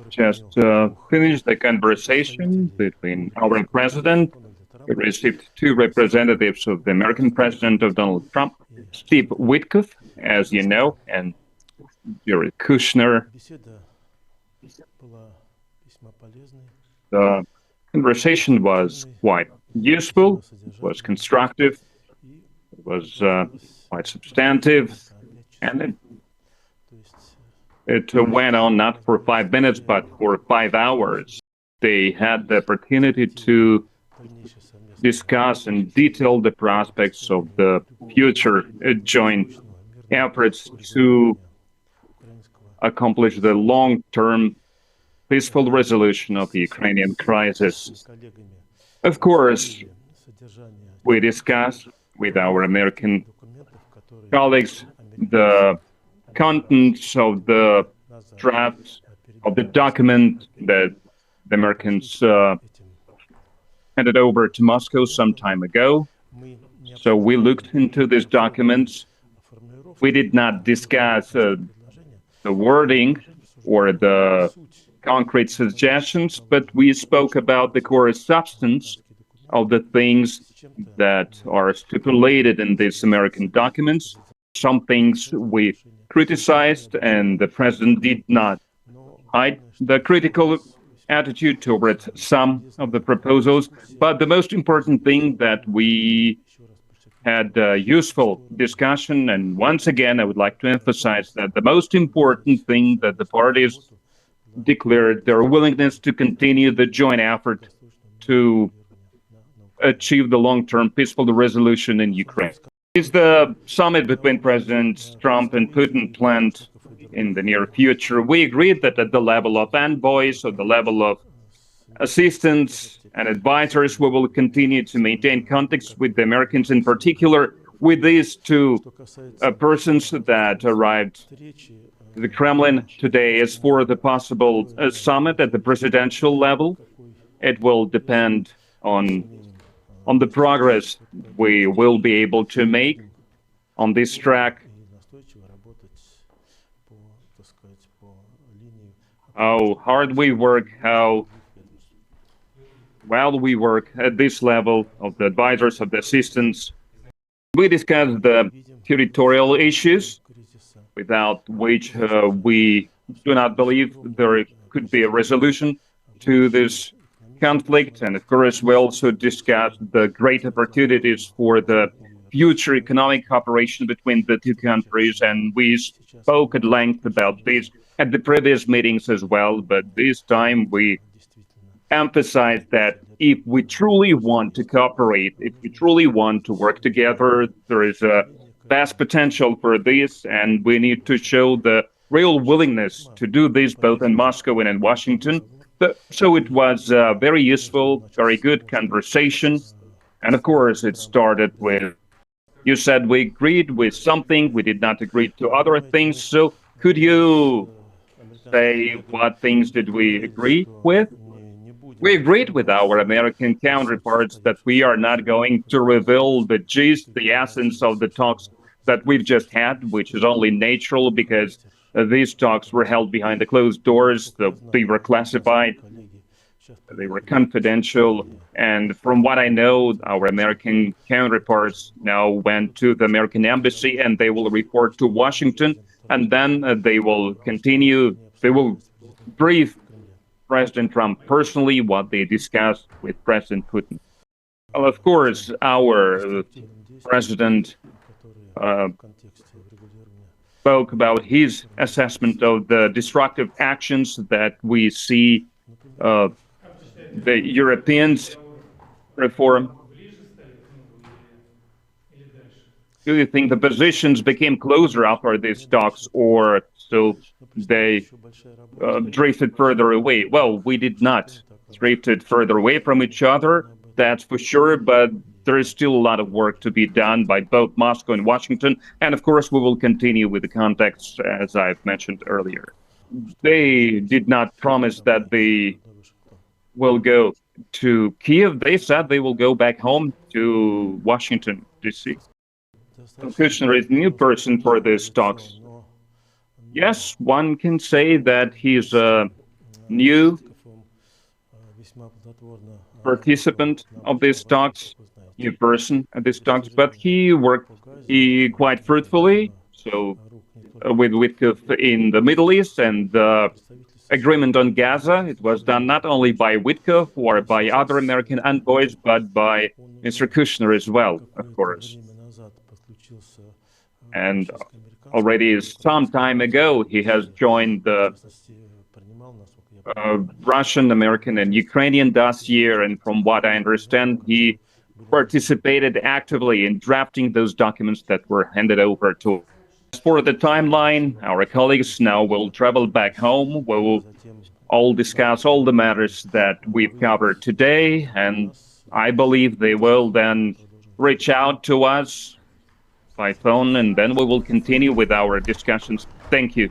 just finished the conversation between our president. We received two representatives of the American president of Donald Trump, Steve Witkoff, as you know, and Yuri Kushner. The conversation was quite useful, it was constructive, it was quite substantive, and it went on not for 5 minutes, but for 5 hours. They had the opportunity to discuss in detail the prospects of the future joint efforts to accomplish the long-term peaceful resolution of the Ukrainian crisis. Of course, we discussed with our American colleagues the contents of the draft of the document that the Americans handed over to Moscow some time ago. So we looked into these documents. We did not discuss the wording or the concrete suggestions, but we spoke about the core substance of the things that are stipulated in these American documents. Some things we criticized, and the president did not hide the critical attitude towards some of the proposals. But the most important thing that we had a useful discussion, and once again, I would like to emphasize that the most important thing that the parties declared their willingness to continue the joint effort to achieve the long-term peaceful resolution in Ukraine. Is the summit between Presidents Trump and Putin planned in the near future? We agreed that at the level of envoys, or the level of assistants and advisors, we will continue to maintain contacts with the Americans, in particular with these two persons that arrived to the Kremlin today. As for the possible summit at the presidential level, it will depend on the progress we will be able to make on this track, how hard we work, how well we work at this level of the advisors, of the assistants. We discussed the territorial issues, without which we do not believe there could be a resolution to this conflict. And of course, we also discussed the great opportunities for the future economic cooperation between the two countries, and we spoke at length about this at the previous meetings as well. But this time we emphasized that if we truly want to cooperate, if we truly want to work together, there is a vast potential for this, and we need to show the real willingness to do this both in Moscow and in Washington. So it was a very useful, very good conversation. And of course, it started with, you said we agreed with something, we did not agree to other things. So could you say what things did we agree with? We agreed with our American counterparts that we are not going to reveal the gist, the essence of the talks that we've just had, which is only natural because these talks were held behind the closed doors. They were classified, they were confidential, and from what I know, our American counterparts now went to the American embassy and they will report to Washington, and then they will continue, they will brief President Trump personally what they discussed with President Putin. Well, of course, our president spoke about his assessment of the destructive actions that we see the Europeans perform. Do you think the positions became closer after these talks, or so they drifted further away? Well, we did not drifted further away from each other, that's for sure, but there is still a lot of work to be done by both Moscow and Washington, and of course we will continue with the contacts, as I've mentioned earlier. They did not promise that they will go to Kiev. They said they will go back home to Washington, D.C. Kushner is a new person for these talks. Yes, one can say that he's a new participant of these talks, new person at these talks, but he worked quite fruitfully. So with Witkoff in the Middle East and the agreement on Gaza, it was done not only by Witkoff or by other American envoys, but by Mr. Kushner as well, of course. And already some time ago, he has joined the Russian, American, and Ukrainian dossier, and from what I understand, he participated actively in drafting those documents that were handed over to us. As for the timeline, our colleagues now will travel back home. We will all discuss all the matters that we've covered today, and I believe they will then reach out to us by phone, and then we will continue with our discussions. Thank you.